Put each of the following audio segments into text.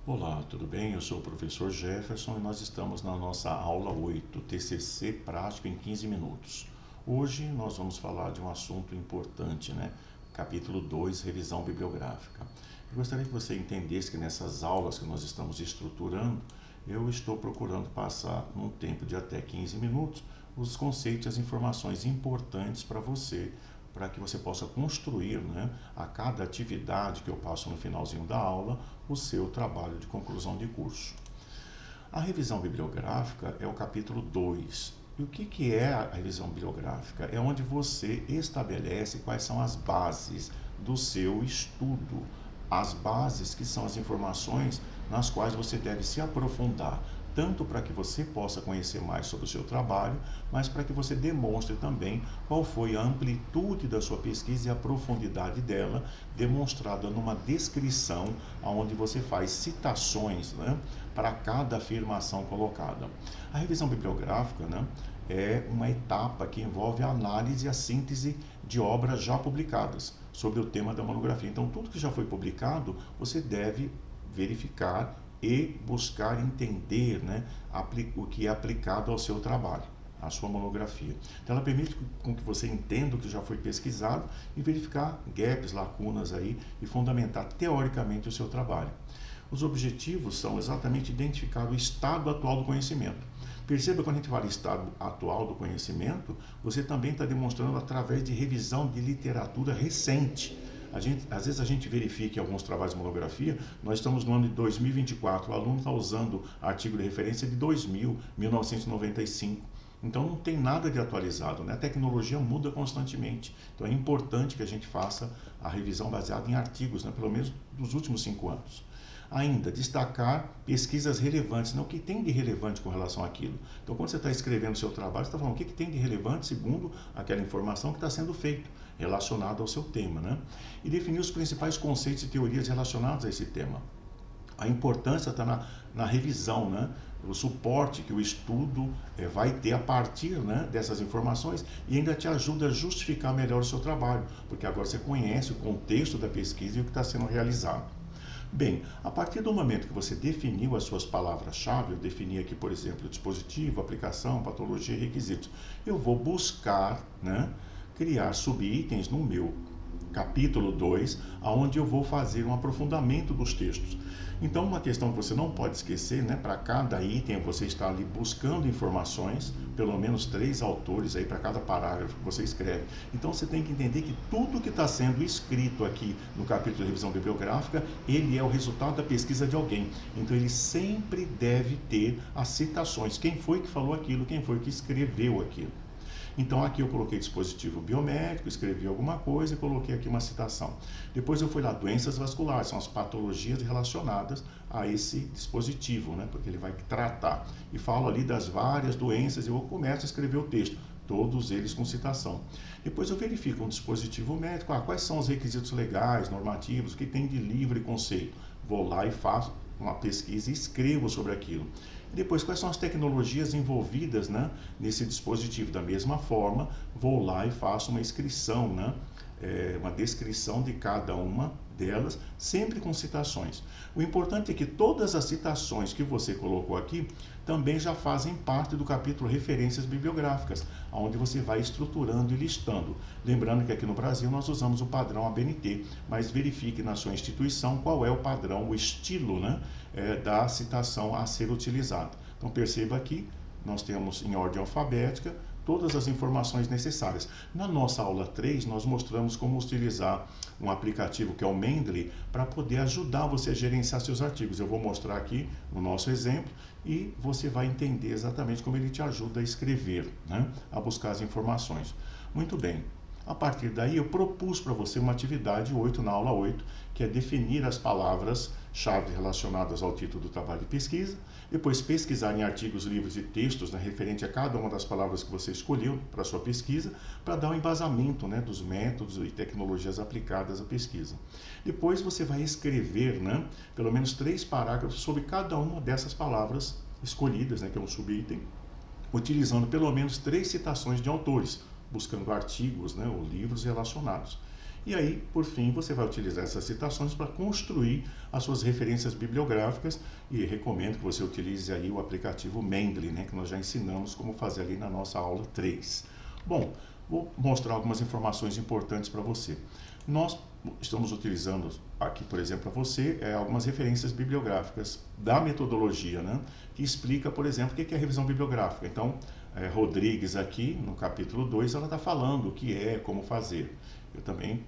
Olá, tudo bem? Eu sou o professor Jefferson e nós estamos na nossa aula 8, TCC Prático em 15 minutos. Hoje nós vamos falar de um assunto importante, né? Capítulo 2, Revisão Bibliográfica. Eu gostaria que você entendesse que nessas aulas que nós estamos estruturando, eu estou procurando passar num tempo de até 15 minutos os conceitos e as informações importantes para que você possa construir, né, a cada atividade que eu passo no finalzinho da aula, o seu trabalho de conclusão de curso. A revisão bibliográfica é o capítulo 2. E o que é a revisão bibliográfica? É onde você estabelece quais são as bases do seu estudo, as bases que são as informações nas quais você deve se aprofundar, tanto para que você possa conhecer mais sobre o seu trabalho, mas para que você demonstre também qual foi a amplitude da sua pesquisa e a profundidade dela, demonstrada numa descrição onde você faz citações, né, para cada afirmação colocada. A revisão bibliográfica, né, é uma etapa que envolve a análise e a síntese de obras já publicadas sobre o tema da monografia. Então, tudo que já foi publicado, você deve verificar e buscar entender, né, o que é aplicado ao seu trabalho, à sua monografia. Então, ela permite com que você entenda o que já foi pesquisado e verificar gaps, lacunas aí e fundamentar teoricamente o seu trabalho. Os objetivos são exatamente identificar o estado atual do conhecimento. Perceba que quando a gente fala estado atual do conhecimento, você também está demonstrando através de revisão de literatura recente. Às vezes a gente verifica em alguns trabalhos de monografia, nós estamos no ano de 2024, o aluno está usando artigo de referência de 2000, 1995. Então não tem nada de atualizado, né? A tecnologia muda constantemente. Então é importante que a gente faça a revisão baseada em artigos, né? Pelo menos dos últimos 5 anos. Ainda, destacar pesquisas relevantes, não o que tem de relevante com relação àquilo. Então, quando você está escrevendo o seu trabalho, você está falando o que tem de relevante segundo aquela informação que está sendo feita, relacionada ao seu tema, né? E definir os principais conceitos e teorias relacionados a esse tema. A importância está na revisão, né? O suporte que o estudo vai ter a partir, né, dessas informações e ainda te ajuda a justificar melhor o seu trabalho, porque agora você conhece o contexto da pesquisa e o que está sendo realizado. Bem, a partir do momento que você definiu as suas palavras-chave, eu defini aqui, por exemplo, dispositivo, aplicação, patologia e requisitos, eu vou buscar, né, criar subitens no meu capítulo 2, onde eu vou fazer um aprofundamento dos textos. Então, uma questão que você não pode esquecer, né, para cada item você está ali buscando informações, pelo menos 3 autores aí para cada parágrafo que você escreve. Então, você tem que entender que tudo que está sendo escrito aqui no capítulo de revisão bibliográfica, ele é o resultado da pesquisa de alguém. Então, ele sempre deve ter as citações. Quem foi que falou aquilo? Quem foi que escreveu aquilo? Então aqui eu coloquei dispositivo biomédico, escrevi alguma coisa e coloquei aqui uma citação. Depois eu fui lá, doenças vasculares, são as patologias relacionadas a esse dispositivo, né? Porque ele vai tratar. E falo ali das várias doenças e eu começo a escrever o texto, todos eles com citação. Depois eu verifico um dispositivo médico, quais são os requisitos legais, normativos, o que tem de livre conceito. Vou lá e faço uma pesquisa e escrevo sobre aquilo. E depois, quais são as tecnologias envolvidas, né, nesse dispositivo? Da mesma forma, vou lá e faço uma inscrição, né, uma descrição de cada uma delas, sempre com citações. O importante é que todas as citações que você colocou aqui também já fazem parte do capítulo Referências Bibliográficas, onde você vai estruturando e listando. Lembrando que aqui no Brasil nós usamos o padrão ABNT, mas verifique na sua instituição qual é o padrão, o estilo, né, da citação a ser utilizada. Então perceba aqui, nós temos em ordem alfabética todas as informações necessárias. Na nossa aula 3, nós mostramos como utilizar um aplicativo que é o Mendeley para poder ajudar você a gerenciar seus artigos. Eu vou mostrar aqui no nosso exemplo e você vai entender exatamente como ele te ajuda a escrever, né, a buscar as informações. Muito bem. A partir daí, eu propus para você uma atividade 8 na aula 8, que é definir as palavras-chave relacionadas ao título do trabalho de pesquisa, depois pesquisar em artigos, livros e textos, né, referente a cada uma das palavras que você escolheu para a sua pesquisa, para dar um embasamento, né, dos métodos e tecnologias aplicadas à pesquisa. Depois você vai escrever, né, pelo menos 3 parágrafos sobre cada uma dessas palavras escolhidas, né, que é um subitem, utilizando pelo menos 3 citações de autores, buscando artigos, né, ou livros relacionados. E aí, por fim, você vai utilizar essas citações para construir as suas referências bibliográficas e recomendo que você utilize aí o aplicativo Mendeley, né, que nós já ensinamos como fazer ali na nossa aula 3. Bom, vou mostrar algumas informações importantes para você. Nós estamos utilizando aqui, por exemplo, para você, algumas referências bibliográficas da metodologia, né, que explica, por exemplo, o que é revisão bibliográfica. Então, Rodrigues aqui, no capítulo 2, ela está falando o que é, como fazer. Eu também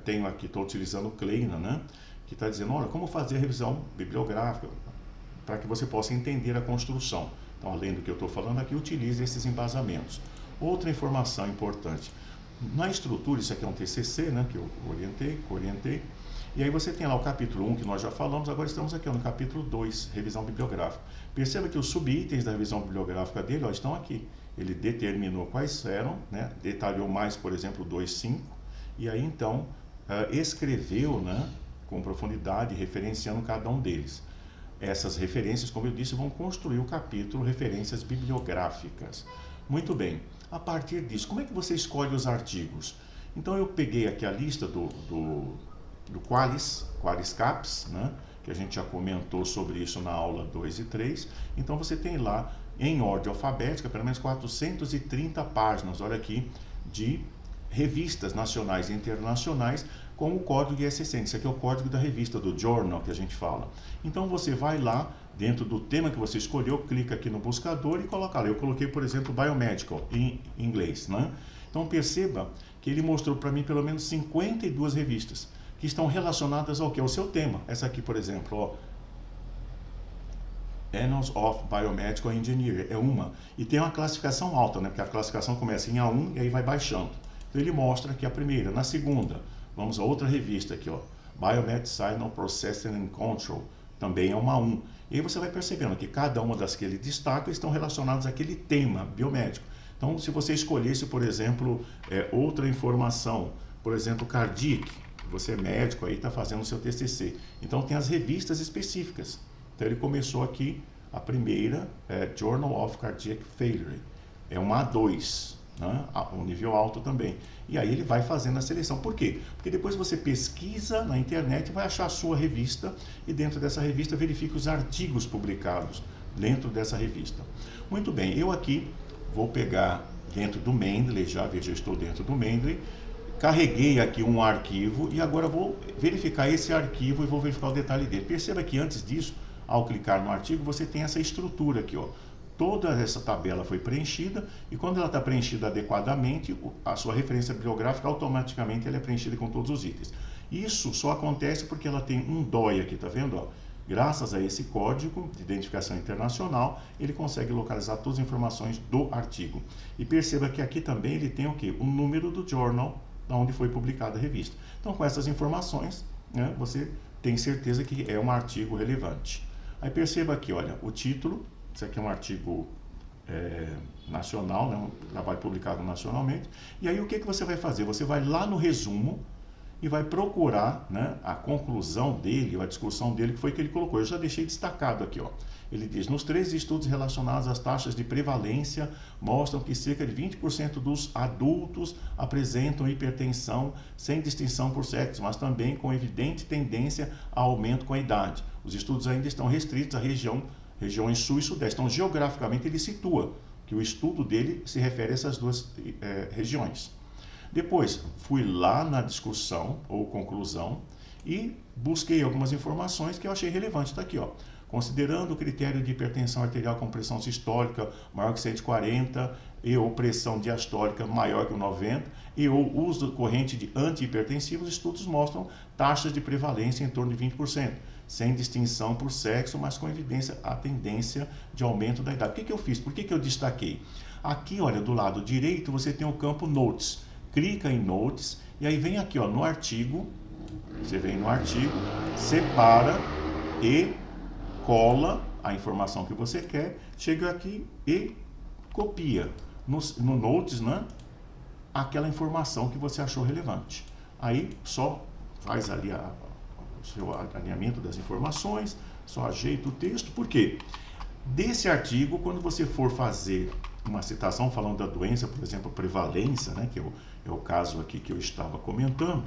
tenho aqui, estou utilizando o Kleina, né, que está dizendo, olha, como fazer a revisão bibliográfica para que você possa entender a construção. Então, além do que eu estou falando aqui, utilize esses embasamentos. Outra informação importante, na estrutura, isso aqui é um TCC, né, que eu orientei, e aí você tem lá o capítulo 1, que nós já falamos, agora estamos aqui no capítulo 2, revisão bibliográfica. Perceba que os subitens da revisão bibliográfica dele estão aqui. Ele determinou quais eram, né, detalhou mais, por exemplo, 2.5, e aí então escreveu, né, com profundidade, referenciando cada um deles. Essas referências, como eu disse, vão construir o capítulo referências bibliográficas. Muito bem, a partir disso, como é que você escolhe os artigos? Então eu peguei aqui a lista do Qualis Caps, né, que a gente já comentou sobre isso na aula 2 e 3. Então você tem lá, em ordem alfabética, pelo menos 430 páginas, olha aqui, de revistas nacionais e internacionais com o código ISSN. Isso aqui é o código da revista, do journal que a gente fala. Então você vai lá, dentro do tema que você escolheu, clica aqui no buscador e coloca lá. Eu coloquei, por exemplo, Biomedical em inglês, né? Então perceba que ele mostrou para mim pelo menos 52 revistas que estão relacionadas ao que? Ao seu tema. Essa aqui, por exemplo, ó, Annals of Biomedical Engineering, é uma. E tem uma classificação alta, né? Porque a classificação começa em A1 e aí vai baixando. Então ele mostra aqui a primeira. Na segunda, vamos a outra revista aqui, ó, Biomedicinal Processing and Control, também é uma A1. E aí você vai percebendo que cada uma das que ele destaca estão relacionadas àquele tema biomédico. Então, se você escolhesse, por exemplo, outra informação, por exemplo, Cardiac, você é médico aí, está fazendo o seu TCC. Então, tem as revistas específicas. Então, ele começou aqui, a primeira, Journal of Cardiac Failure. É uma A2, né? Um nível alto também. E aí ele vai fazendo a seleção. Por quê? Porque depois você pesquisa na internet, vai achar a sua revista e dentro dessa revista verifica os artigos publicados dentro dessa revista. Muito bem, eu aqui vou pegar dentro do Mendeley, já estou dentro do Mendeley, carreguei aqui um arquivo e agora vou verificar esse arquivo e vou verificar o detalhe dele. Perceba que antes disso, ao clicar no artigo, você tem essa estrutura aqui, ó. Toda essa tabela foi preenchida e quando ela está preenchida adequadamente, a sua referência bibliográfica automaticamente ela é preenchida com todos os itens. Isso só acontece porque ela tem um DOI aqui, tá vendo? Ó? Graças a esse código de identificação internacional, ele consegue localizar todas as informações do artigo. E perceba que aqui também ele tem o quê? O número do journal, onde foi publicada a revista. Então, com essas informações, né, você tem certeza que é um artigo relevante. Aí perceba aqui, olha, o título. Isso aqui é um artigo nacional, né, um trabalho publicado nacionalmente. E aí o que você vai fazer? Você vai lá no resumo e vai procurar, né, a conclusão dele, a discussão dele, que foi que ele colocou. Eu já deixei destacado aqui, ó. Ele diz, nos 3 estudos relacionados às taxas de prevalência, mostram que cerca de 20% dos adultos apresentam hipertensão sem distinção por sexo, mas também com evidente tendência a aumento com a idade. Os estudos ainda estão restritos à regiões sul e sudeste. Então, geograficamente, ele situa que o estudo dele se refere a essas duas regiões. Depois, fui lá na discussão ou conclusão e busquei algumas informações que eu achei relevantes. Está aqui, ó. Considerando o critério de hipertensão arterial com pressão sistólica maior que 140 e ou pressão diastólica maior que 90 e ou uso corrente de antihipertensivos, estudos mostram taxas de prevalência em torno de 20%. Sem distinção por sexo, mas com evidência a tendência de aumento da idade. O que eu fiz? Por que eu destaquei? Aqui, olha, do lado direito, você tem o campo Notes. Clica em Notes e aí vem aqui, ó, no artigo. Você vem no artigo, separa e cola a informação que você quer, chega aqui e copia no Notes, né, aquela informação que você achou relevante. Aí só faz ali o seu alinhamento das informações, só ajeita o texto. Por quê? Desse artigo, quando você for fazer uma citação falando da doença, por exemplo, prevalência, né, que é o caso aqui que eu estava comentando,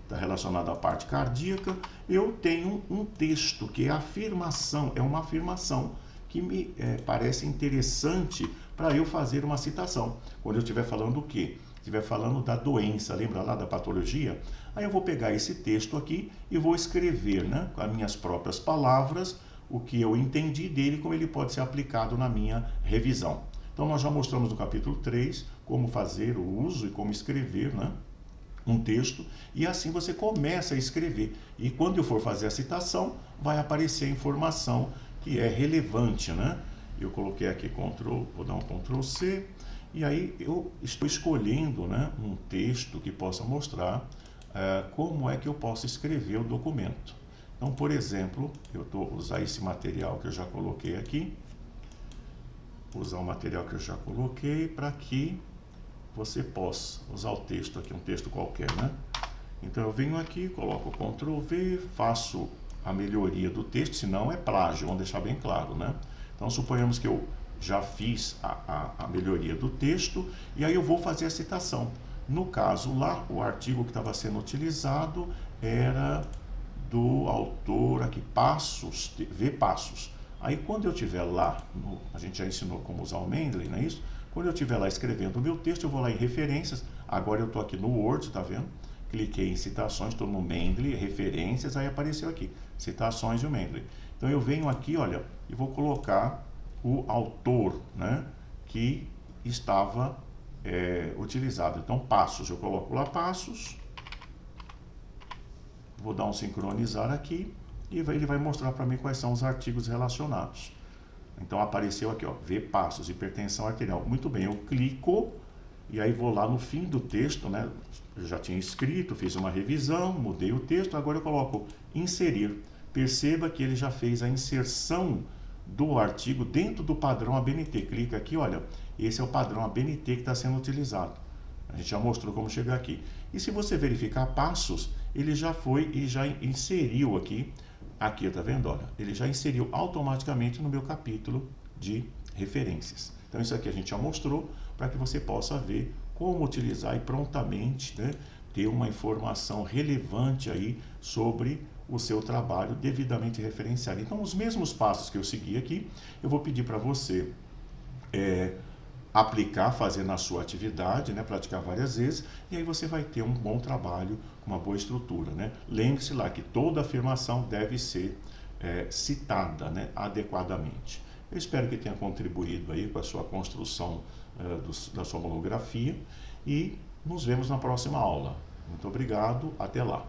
está relacionado à parte cardíaca, eu tenho um texto que é afirmação, é uma afirmação que me parece interessante para eu fazer uma citação. Quando eu estiver falando o quê? Estiver falando da doença, lembra lá da patologia? Aí eu vou pegar esse texto aqui e vou escrever, né, com as minhas próprias palavras, o que eu entendi dele, como ele pode ser aplicado na minha revisão. Então nós já mostramos no capítulo 3 como fazer o uso e como escrever, né, um texto, e assim você começa a escrever. E quando eu for fazer a citação, vai aparecer a informação que é relevante, né? Eu coloquei aqui vou dar um Ctrl C, e aí eu estou escolhendo, né, um texto que possa mostrar como é que eu posso escrever o documento. Então, por exemplo, eu vou usar esse material que eu já coloquei aqui, usar o material que eu já coloquei para que você possa usar o texto aqui, um texto qualquer, né? Então eu venho aqui, coloco o Ctrl V, faço a melhoria do texto, senão é plágio, vamos deixar bem claro, né? Então suponhamos que eu já fiz a melhoria do texto e aí eu vou fazer a citação. No caso lá, o artigo que estava sendo utilizado era do autor aqui, Passos, V. Passos. Aí quando eu estiver lá, a gente já ensinou como usar o Mendeley, não é isso? Quando eu estiver lá escrevendo o meu texto, eu vou lá em referências, agora eu estou aqui no Word, tá vendo? Cliquei em citações, estou no Mendeley, referências, aí apareceu aqui, citações e o Mendeley. Então eu venho aqui, olha, e vou colocar o autor, né, que estava utilizado. Então Passos, eu coloco lá Passos, vou dar um sincronizar aqui, e ele vai mostrar para mim quais são os artigos relacionados. Então apareceu aqui, ó, V. Passos, hipertensão arterial. Muito bem, eu clico e aí vou lá no fim do texto, né? Eu já tinha escrito, fiz uma revisão, mudei o texto, agora eu coloco inserir. Perceba que ele já fez a inserção do artigo dentro do padrão ABNT. Clica aqui, olha, esse é o padrão ABNT que está sendo utilizado. A gente já mostrou como chegar aqui. E se você verificar passos, ele já foi e já inseriu aqui, tá vendo? Olha, ele já inseriu automaticamente no meu capítulo de referências. Então isso aqui a gente já mostrou para que você possa ver como utilizar e prontamente, né, ter uma informação relevante aí sobre o seu trabalho devidamente referenciado. Então os mesmos passos que eu segui aqui, eu vou pedir para você aplicar, fazer na sua atividade, né, praticar várias vezes, e aí você vai ter um bom trabalho, uma boa estrutura, né? Lembre-se lá que toda afirmação deve ser citada, né, adequadamente. Eu espero que tenha contribuído aí com a sua construção da sua monografia e nos vemos na próxima aula. Muito obrigado, até lá.